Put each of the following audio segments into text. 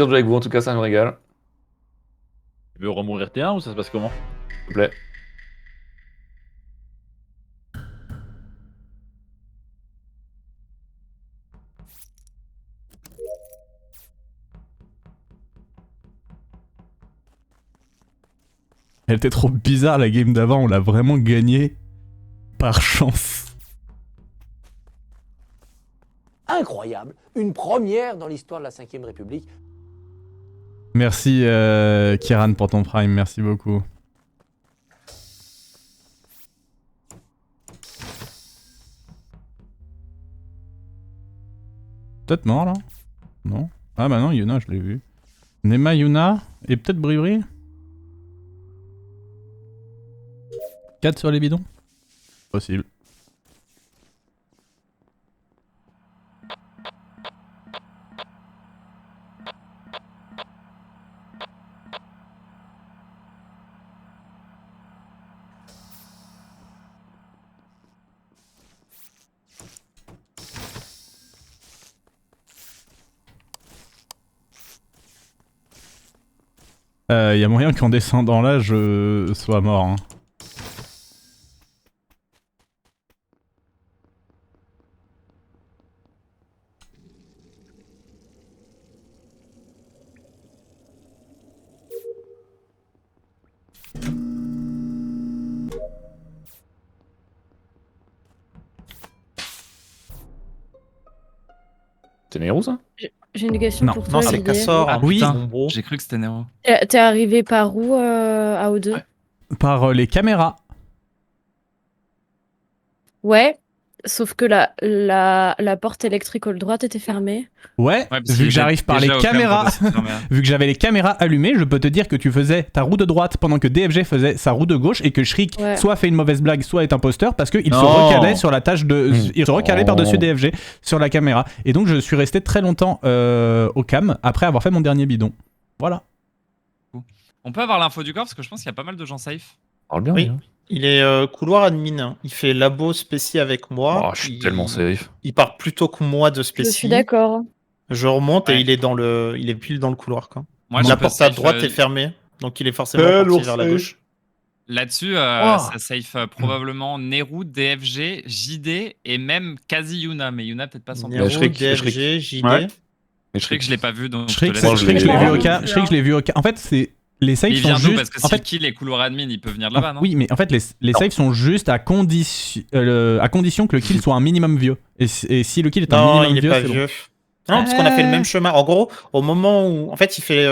de jouer avec vous, en tout cas, ça me régale. Tu veux remourir T1 ou ça se passe comment? S'il te plaît. Elle était trop bizarre la game d'avant, on l'a vraiment gagné par chance. Incroyable, une première dans l'histoire de la 5ème République. Merci Kieran pour ton prime, merci beaucoup. Peut-être mort là? Non? Ah bah non, Yuna, je l'ai vu. Nema, Yuna et peut-être Bribri? 4 sur les bidons? Possible. Y a moyen qu'en descendant là, je sois mort. Hein. C'est Nero, ça? J'ai une question Non. pour toi, Non, c'est Olivier. Cassor. Ah Oui. putain, j'ai cru que c'était Nero. T'es arrivé par où à O2? Ouais. Par les caméras. Ouais, sauf que la porte électrique à droite était fermée. Ouais, parce vu qu'il que j'arrive était par les déjà au calme caméras, pour cette caméra. vu que j'avais les caméras allumées, je peux te dire que tu faisais ta roue de droite pendant que DFG faisait sa roue de gauche et que Shriek Ouais. soit fait une mauvaise blague, soit est imposteur parce qu'il se Non. recalait sur la tâche de. Il se recalait Oh. par-dessus DFG sur la caméra. Et donc je suis resté très longtemps au cam après avoir fait mon dernier bidon. Voilà. On peut avoir l'info du corps parce que je pense qu'il y a pas mal de gens safe. Parle bien, Oui. lui, hein. Il est couloir admin. Il fait labo spéci avec moi. Oh, je suis tellement safe. Il part plus tôt que moi de Je suis spéci. d'accord. Je remonte et Ouais. il est pile dans le couloir. Quoi. Moi, je La peux porte à safe, droite est fermée, donc il est forcément parti vers la gauche. Là-dessus, Oh. ça safe probablement Neru, DFG, JD et même quasi Yuna. Mais Yuna, peut-être pas 100%. Nero, Shriek, DFG, JD. Ouais. Je sais que je l'ai pas vu, donc Shriek, je te laisse. je je l'ai vu l'ai au vu. cas. Shriek, je l'ai vu au cas. En fait, c'est. Les Mais saves il sont vient d'où? juste. Parce que En s'il fait, kill les couloirs admin, il peut venir de là-bas, non? oui, mais en fait, les saves sont juste à condition que le kill soit un minimum vieux. Et si le kill est un Non, minimum il est vieux, pas c'est bon. vieux. Non, parce qu'on a fait le même chemin. En gros, au moment où, en fait, il fait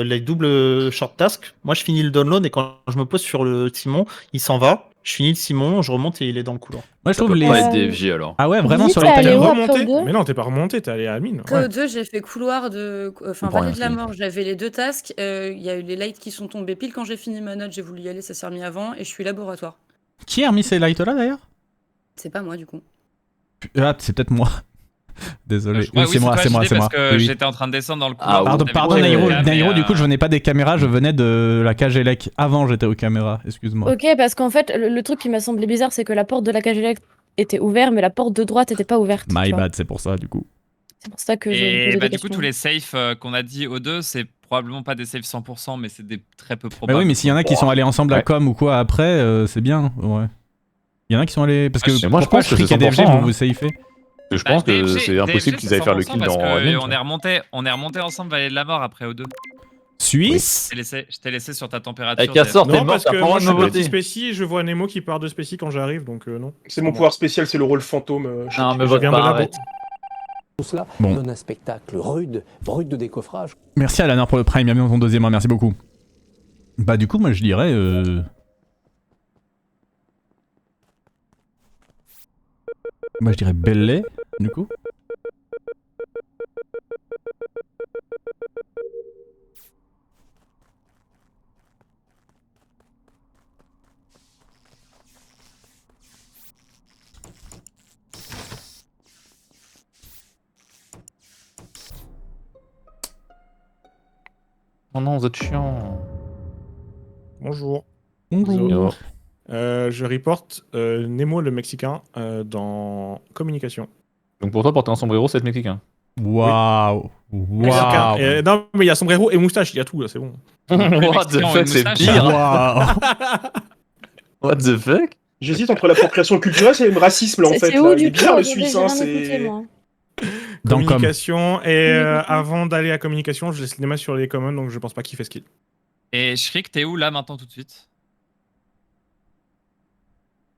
les doubles short tasks. Moi, je finis le download et quand je me pose sur le Timon, il s'en va. Je finis le Simon, je remonte et il est dans le couloir. Moi, je Ça trouve peut les. pas être DFG alors. Ah ouais, vraiment Guy, sur t'es les allé timers. où après remonté. O2? Mais non, t'es pas remonté, t'es allé à admin. Que Ouais. O2, j'ai fait couloir de. Enfin, comprends vallée rien, de la c'est- mort, j'avais les deux tasks. Il y a eu les lights qui sont tombés pile quand j'ai fini ma note, j'ai voulu y aller, ça s'est remis avant, et je suis laboratoire. Qui a remis ces lights là d'ailleurs? C'est pas moi du coup. Ah, c'est peut-être moi. Désolé. Ouais, Oui, c'est moi, toi, c'est moi, JD, c'est moi. parce que Oui, oui. j'étais en train de descendre dans le couloir. Ah, Pardon, T'avais pardon pas Nairo, les caméras, Nairo, mais, du coup, je venais pas des caméras, je venais de la cage élec. Avant, j'étais aux caméras, excuse-moi. Ok, parce qu'en fait, le truc qui m'a semblé bizarre, c'est que la porte de la cage électrique était ouverte, mais la porte de droite était pas ouverte. tu My vois. bad, c'est pour ça, du coup. C'est pour ça que je Et posais bah, des du coup, questions. tous les safes qu'on a dit O2, c'est probablement pas des safes 100%, mais c'est des très peu Bah probables. oui, mais s'il y en a qui sont allés ensemble à Ouais. com ou quoi après, c'est bien, ouais. Il y en a qui sont allés. Parce que Mais moi, je pourquoi pense que Shriek c'est et DFG 100%, vous vous safez? Je pense que DFG, c'est impossible qu'ils aillent faire le kill parce dans que admin. on est remonté ensemble Vallée de la Mort après O2. Suisse? Je t'ai laissé sur ta température. Avec Cassor, t'es Non, mort, parce t'as que pas le moi droit je de me suis petit voter. spéci et je vois Nemo qui part de spéci quand j'arrive, donc non. C'est mon pouvoir spécial, c'est le rôle fantôme. Non, mais Je vote viens de pas, labo. arrête. Tout cela Bon. donne un spectacle rude, brut de décoffrage. Merci à Lanner pour le prime, bienvenue dans ton deuxième mois, merci beaucoup. Bah du coup, moi je dirais... Moi je dirais Bellet, du coup. Oh non, vous êtes chiant. Bonjour. Bonjour. Je reporte Nemo le Mexicain dans communication. Donc pour toi, porter un sombrero, c'est être mexicain. Waouh. Waouh. Non, mais il y a sombrero et moustache, il y a tout là, c'est bon. What the fuck, c'est moustache, pire. Waouh. What the fuck? J'hésite entre l'appropriation culturelle et le racisme là en fait. C'est où Là. Il du est bien coup le Attendez, Suisse, j'ai hein, rien écouté, c'est. moi. Dans com. Communication, et Communication. avant d'aller à communication, je laisse Nema sur les commons, donc je pense pas qu'il fait skill. Et Shriek, t'es où là maintenant tout de suite?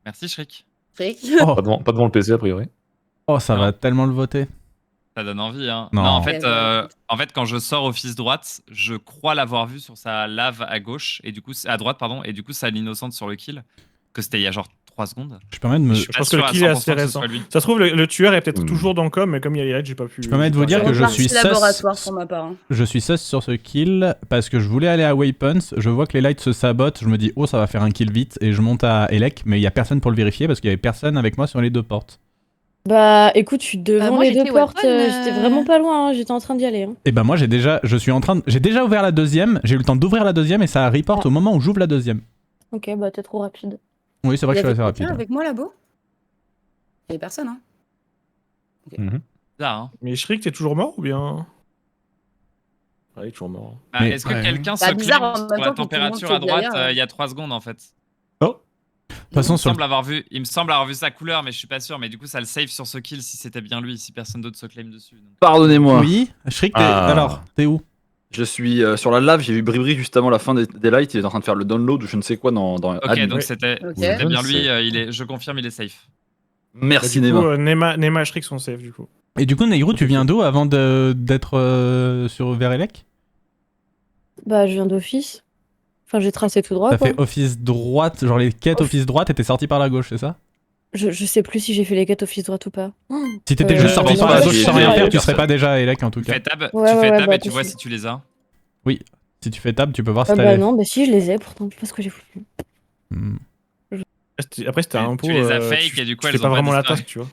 Merci Shriek. Frick. Oh, Pas devant le PC a priori. oh, ça Non. va tellement le voter. Ça donne envie, hein. Non. En fait, quand je sors office droite, je crois l'avoir vu sur sa lave à gauche, et du coup, à droite, pardon, et du coup, ça l'innocente sur le kill. Que c'était il y a genre 3 secondes. Je peux même me... Je suis Je pas pense que le sûr à kill est 100% assez que ce récent. soit lui. Ça se trouve, le tueur est peut-être Hmm. toujours dans le com, mais comme il y a les raids, j'ai pas pu. Je peux même vous dire que je suis sus. laboratoire pour ma part. Hein. Je suis sus sur ce kill parce que je voulais aller à Weapons, je vois que les lights se sabotent, je me dis oh ça va faire un kill vite et je monte à Elec, mais il y a personne pour le vérifier parce qu'il y avait personne avec moi sur les 2 portes. Bah écoute, je suis devant moi, les j'étais deux portes, weapon, j'étais vraiment pas loin, hein, j'étais en train d'y aller. Hein. Et bah moi j'ai déjà ouvert la deuxième, j'ai eu le temps d'ouvrir la deuxième et ça report Ah. au moment où j'ouvre la deuxième. Ok, bah t'es trop rapide. Oui c'est vrai Il y que je suis avait assez quelqu'un rapide. avec moi là-bas? Il y avait personne, hein? Bizarre, hein. Mais Shriek, t'es toujours mort ou bien? Ouais, il est toujours mort. Bah, Mais- Est-ce que ouais. quelqu'un se Bah, bizarre, claim en même sur la temps que tout le monde température qui est à droite derrière, il y a 3 secondes en fait? De toute façon sur le... Il me semble avoir vu sa couleur, mais je suis pas sûr. Mais du coup, ça le save sur ce kill si c'était bien lui, si personne d'autre se claim dessus. donc. Pardonnez-moi. Oui, Shriek, Ah. alors, t'es où? Je suis sur la lave, j'ai vu Bribri juste avant la fin des lights, il est en train de faire le download ou je ne sais quoi dans Ok, admin. donc Ouais. c'était Ok. c'était bien Je lui. sais. Je confirme, il est safe. Merci Du coup, Nema. Nema et Shriek sont safe du coup. Et du coup Neyru, tu viens d'où avant d'être sur vers Elec? Bah je viens d'office. Enfin j'ai tracé tout droit T'as quoi. fait office droite, genre les quêtes office droite et t'es sorti par la gauche, c'est ça? Je sais plus si j'ai fait les quêtes office droite ou pas. Si t'étais Euh, juste sorti je par pense la pas gauche que sans j'ai rien fait faire, les tu serais pas déjà à Elec en tout Tu cas. fais tab, Ouais, tu ouais, fais ouais, tab bah, et tu vois possible. si tu les as. Si tu fais tab, tu peux voir si Ah t'as bah les... non, bah si je les ai pourtant, je sais pas ce que j'ai foutu. Hmm. Après, c'était un Tu pot. les as fake et du coup, tu elles fais pas ont pas vraiment la disparu. task, tu vois.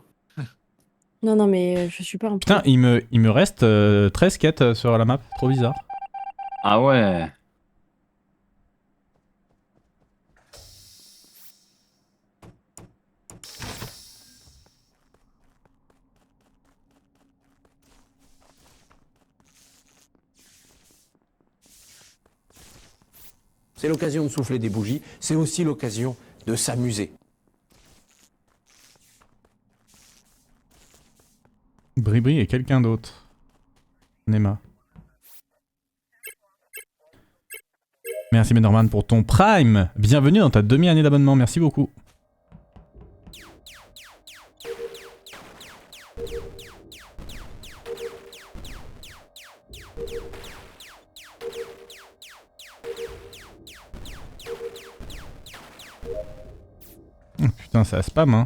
Non non mais je suis pas un peu. Putain, il me reste 13 quêtes sur la map, trop bizarre. Ah ouais. C'est l'occasion de souffler des bougies, c'est aussi l'occasion de s'amuser. Bribri et quelqu'un d'autre. Nema. Merci Menorman pour ton Prime. Bienvenue dans ta demi-année d'abonnement, merci beaucoup. Oh, putain, ça spam hein.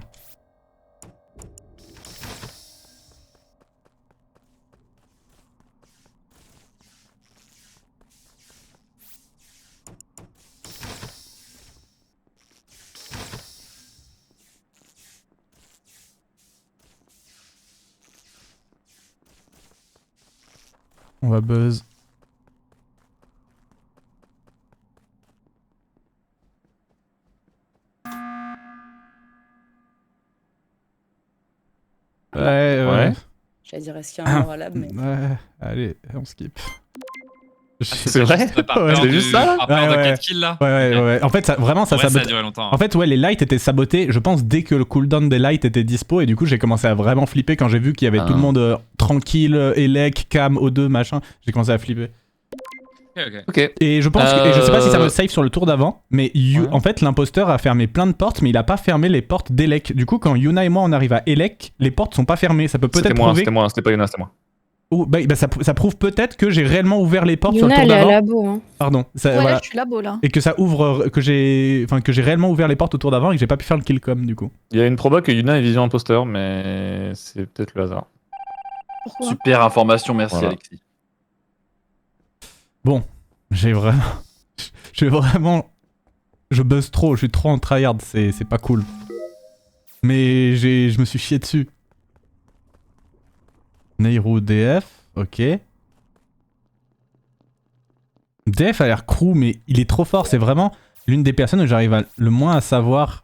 On va buzz. Ouais. J'allais dire, est-ce qu'il y a un mort à lab, mais. Ouais, allez, on skip. C'est vrai? Par Ouais, peur c'est du- juste ça, là par peur de Ouais, 4 kills là. Ouais. En fait, ça, vraiment, ça Ouais, ça a sabote. duré longtemps. En fait, ouais, les lights étaient sabotés, je pense, dès que le cooldown des lights était dispo, et du coup, j'ai commencé à vraiment flipper quand j'ai vu qu'il y avait Ah. tout le monde tranquille, Elec, Cam, O2, machin. J'ai commencé à flipper. Ok. Et je pense que, et je sais pas si ça me Euh, save sur le tour d'avant, mais Ouais. en fait, l'imposteur a fermé plein de portes, mais il a pas fermé les portes d'Elec. Du coup, quand Yuna et moi on arrive à Elec, les portes sont pas fermées. Ça peut C'était peut-être moi, prouver. c'était pas Yuna, c'était moi. Ça prouve peut-être que j'ai réellement ouvert les portes sur le Yuna tour elle est à d'avant. labo hein. Pardon. Ça, Ouais, voilà. là, je suis labo, là. Et que ça ouvre, que j'ai réellement ouvert les portes au tour d'avant et que j'ai pas pu faire le killcom du coup. Il y a une proba que Yuna ait vision imposteur, mais c'est peut-être le hasard. Pourquoi? Super information, merci Voilà. Alexis. Bon, j'ai vraiment, je buzz trop, je suis trop en tryhard, c'est pas cool. Mais je me suis chié dessus. Neyru DF, ok. DF a l'air crew, mais il est trop fort, c'est vraiment l'une des personnes où j'arrive le moins à savoir.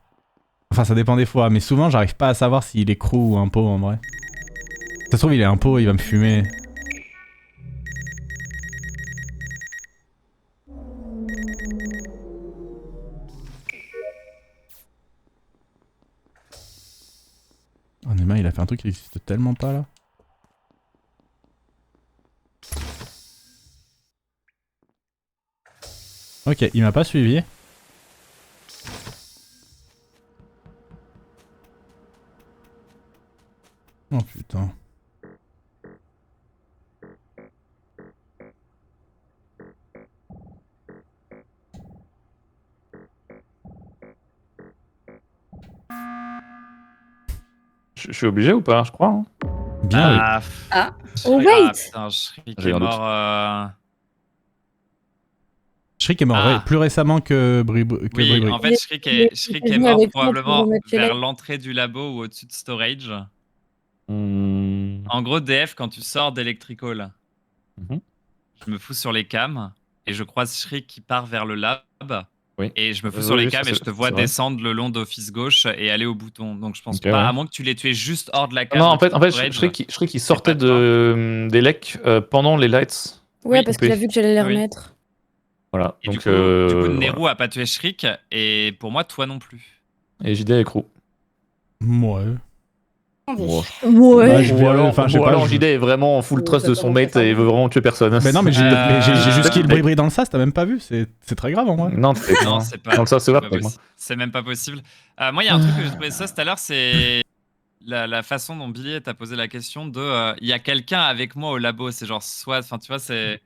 Enfin, ça dépend des fois, mais souvent j'arrive pas à savoir s'il est crew ou un pot en vrai. Ça se trouve, il est un pot, il va me fumer. Oh, Nema, il a fait un truc qui existe tellement pas là. Ok, il m'a pas suivi. Oh putain. Je suis obligé ou pas, je crois. Hein. Bien. Ah. Oh, wait. Putain, Shriek J'ai est un doute. mort. Shriek est mort Ah. plus récemment que Bribri. Oui, en fait, Shriek est venu mort avec moi pour probablement remettre les vers lettres. l'entrée du labo ou au-dessus de storage. Hmm. En gros, DF, quand tu sors d'Electrical, Mhm. je me fous sur les cams et je croise Shriek qui part vers le lab. Oui. Et je me fous Oui, sur les oui, cams ça, et je c'est- te vois c'est vrai. descendre le long d'office gauche et aller au bouton. Donc je pense Ok, pas, ouais. à moins que tu l'aies tué juste hors de la cam. Non, en fait, storage. je serais qu'il sortait pas toi. des lecs pendant les lights. Ouais, Oui, parce qu'il a vu que j'allais les Oui. remettre. Voilà. Et Donc, du coup, voilà. Nero a pas tué Shriek et pour moi, toi non plus. Et JD avec Roux. Ouais. Bon. Ouais. Bah, je vais- Ou alors, enfin, je sais ou pas, alors je- JD est vraiment en full Ouais, trust ça de son commence mate à faire et veut vraiment tuer personne. Mais non, mais j'ai Euh, juste kill mais- Bribri dans le sas, t'as même pas vu, c'est très grave en vrai. Non, c'est Non, c'est pas. Dans le sens, c'est c'est vrai, pas avec moi. possi- C'est même pas possible. Moi, il y a un truc que j'ai trouvé ça tout à l'heure, c'est la façon dont Billy t'a posé la question de il y a quelqu'un avec moi au labo. C'est genre soit, enfin, tu vois, c'est.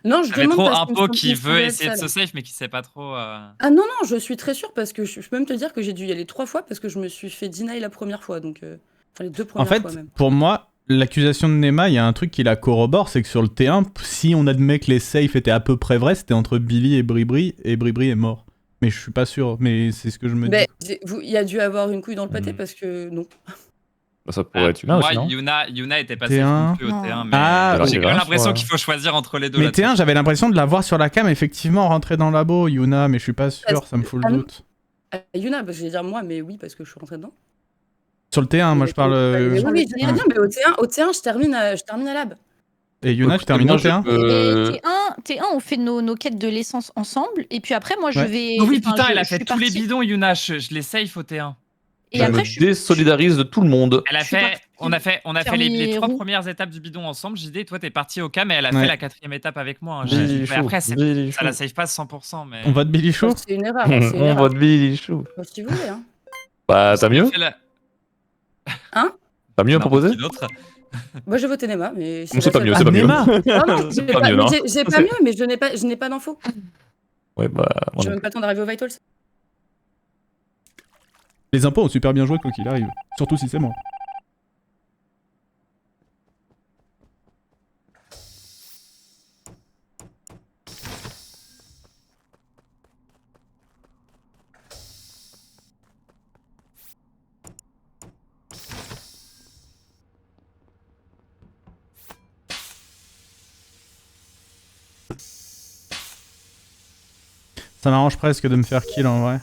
Non, je Ça fait demande trop parce un qu'on pot me qui semblait veut être essayer de seule. se safe, mais qui sait pas trop. Ah non, non, je suis très sûre parce que je peux même te dire que j'ai dû y aller 3 fois parce que je me suis fait deny la première fois. Donc, enfin, les 2 En premières fait, fois même. pour moi, l'accusation de Nema, il y a un truc qui la corrobore, c'est que sur le T1, si on admet que les safes étaient à peu près vrais, c'était entre Billy et Bribri est mort. Mais je suis pas sûr, mais c'est ce que je me Mais dis. il y a dû avoir une couille dans le pâté Hmm. parce que non. Bah, ça pourrait être Yuna moi, aussi, non Yuna était pas T1. safe non plus au Non. T1, mais Ah, Alors, j'ai il quand même va, l'impression ouais. qu'il faut choisir entre les deux. Mais là-dessus. T1, j'avais l'impression de la voir sur la cam, effectivement, rentrer dans le labo, Yuna, mais je suis pas sûr, ça me fout le Ah non. doute. Yuna, bah, je vais dire moi, mais oui, parce que je suis rentrée dedans. Sur le T1, moi je parle. Mais oui, oui, ouais. très bien, mais au T1, je termine à lab. Et Yuna, tu termines Moi, au je T1 peux- T1, on fait nos quêtes de l'essence ensemble, et puis après, moi, je Ouais. vais. Oh oui, enfin, putain, je- elle a je fait suis tous les partie, bidons, Yuna. Je les safe au T1. Et je après, me je suis. désolidarise de tout le monde. Elle a Je suis fait, partie on a fait faire les mes 3 roues. premières étapes du bidon ensemble, JD, et toi t'es parti au cam et elle a Ouais. fait la 4ème étape avec moi. Hein. Billy Mais Chou, après, Billy ça la Chou. save pas 100%, mais. On vote Billy Show C'est une erreur. C'est une On erreur. vote Billy Chou. Si vous voulez, hein. Bah, t'as mieux Fait la- Hein T'as mieux à N'importe proposer qui d'autre. Moi, j'ai voté Nema, mais C'est pas la mieux, seule. c'est pas mieux. Nema Non, non, j'ai Pas pas, mieux, mais non. j'ai pas mieux, mais je n'ai pas d'infos. Ouais, bah. moi J'ai non même pas le temps d'arriver aux Vitals. Les impôts ont super bien joué quoi qu'il arrive. Surtout si c'est moi. Ça m'arrange presque de me faire kill en vrai.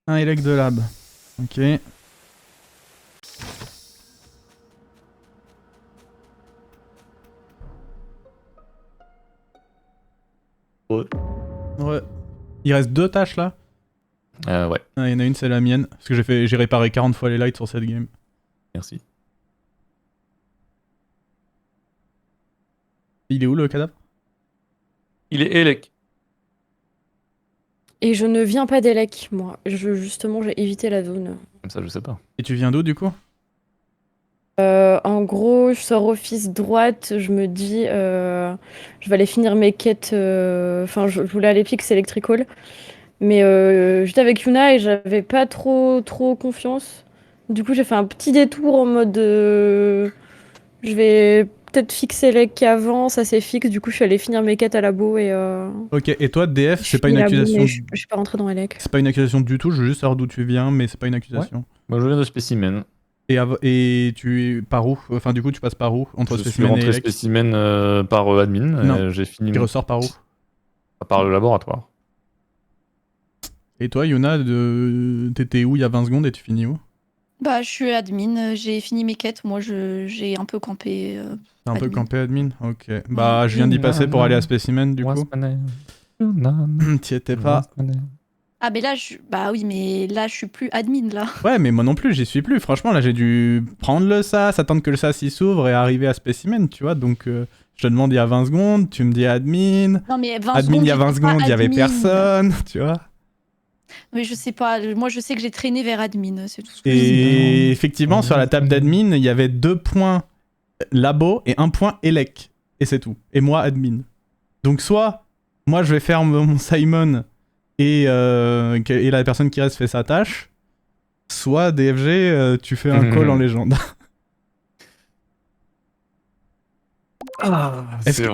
Un élec de lab. Ok. Ouais. Il reste 2 tâches là. Ouais, Ah, il y en a une, c'est la mienne. Parce que j'ai réparé 40 fois les lights sur cette game. merci. Il est où le cadavre? Il est Elec. Et je ne viens pas d'Elec, moi. Justement, j'ai évité la zone. Comme ça, je sais pas. Et tu viens d'où du coup? En gros, je sors office droite, je me dis, je vais aller finir mes quêtes. Enfin, je voulais aller Pix Electrical. Mais j'étais avec Yuna et j'avais pas trop confiance. Du coup, j'ai fait un petit détour en mode. Je vais peut-être fixer Elec avant, ça c'est fixe. Du coup, je suis allée finir mes quêtes à labo et. Ok, et toi, DF, c'est pas une fini labo, accusation. mais je suis pas rentrée dans Elec. C'est pas une accusation du tout, je veux juste savoir d'où tu viens, mais c'est pas une accusation. Moi, je viens de Spécimen. Et tu par où? Enfin, du coup, tu passes par où entre Je suis spécimen et rentré elec? spécimen par admin. Non. J'ai fini Tu ressors par où? par le laboratoire. Et toi, Yuna, t'étais où il y a 20 secondes et tu finis où? Bah, je suis admin, j'ai fini mes quêtes. Moi, j'ai un peu campé. T'as un peu admin. campé admin? Ok. Bah, je viens d'y passer pour aller à spécimen, du coup. T'y étais pas. Ah, mais là, bah oui, mais là, je suis plus admin, là. Ouais, mais moi non plus, j'y suis plus. Franchement, là, j'ai dû prendre le SAS, attendre que le SAS il s'ouvre et arriver à spécimen, tu vois. Donc, je te demande il y a 20 secondes, tu me dis admin. Non, mais 20 Admin, il y a secondes, 20 j'étais pas secondes, il y avait admin. personne, tu vois. Mais je sais pas, moi, je sais que j'ai traîné vers admin, c'est tout ce que je sais. Et effectivement, sur la table d'admin, il y avait 2 points labo et 1 point élec. Et c'est tout. Et moi, admin. Donc, soit, moi, je vais faire mon Simon et la personne qui reste fait sa tâche, soit DFG, tu fais un call en légende. Est-ce que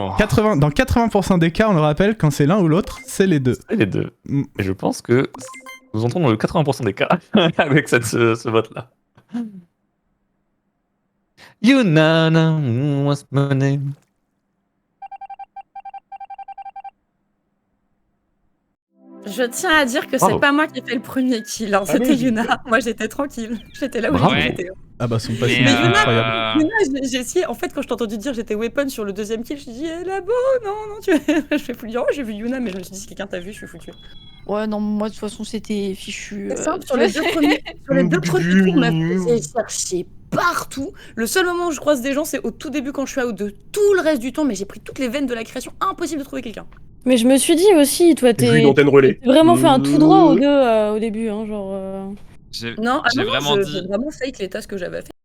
dans 80% des cas, on le rappelle, quand c'est l'un ou l'autre, c'est les deux. C'est les deux. Et je pense que nous entrons dans le 80% des cas avec ce vote-là. Yuna, what's my name? Je tiens à dire que Bravo. c'est pas moi qui ai fait le premier kill, hein, c'était Yuna. Moi j'étais tranquille, j'étais là où Bravo. j'étais. Ah bah son passif Mais est incroyable. Yuna, j'ai essayé, en fait quand je t'ai entendu dire j'étais weapon sur le deuxième kill, je me suis dit là-bas, non, tu je fais plus dire, oh j'ai vu Yuna, mais je me suis dit si quelqu'un t'a vu, je suis foutu. Ouais, non, moi, de toute façon, c'était fichu. C'est simple, sur les deux premiers tours, on m'a fait chercher partout. Le seul moment où je croise des gens, c'est au tout début quand je suis out de tout le reste du temps, mais j'ai pris toutes les veines de la création, impossible de trouver quelqu'un. Mais je me suis dit aussi, toi, J'ai vu une antenne relais. t'es vraiment fait un tout droit aux deux au début, hein, genre. J'ai Non, j'ai vraiment dit. j'ai vraiment fake les tasks que j'avais fait.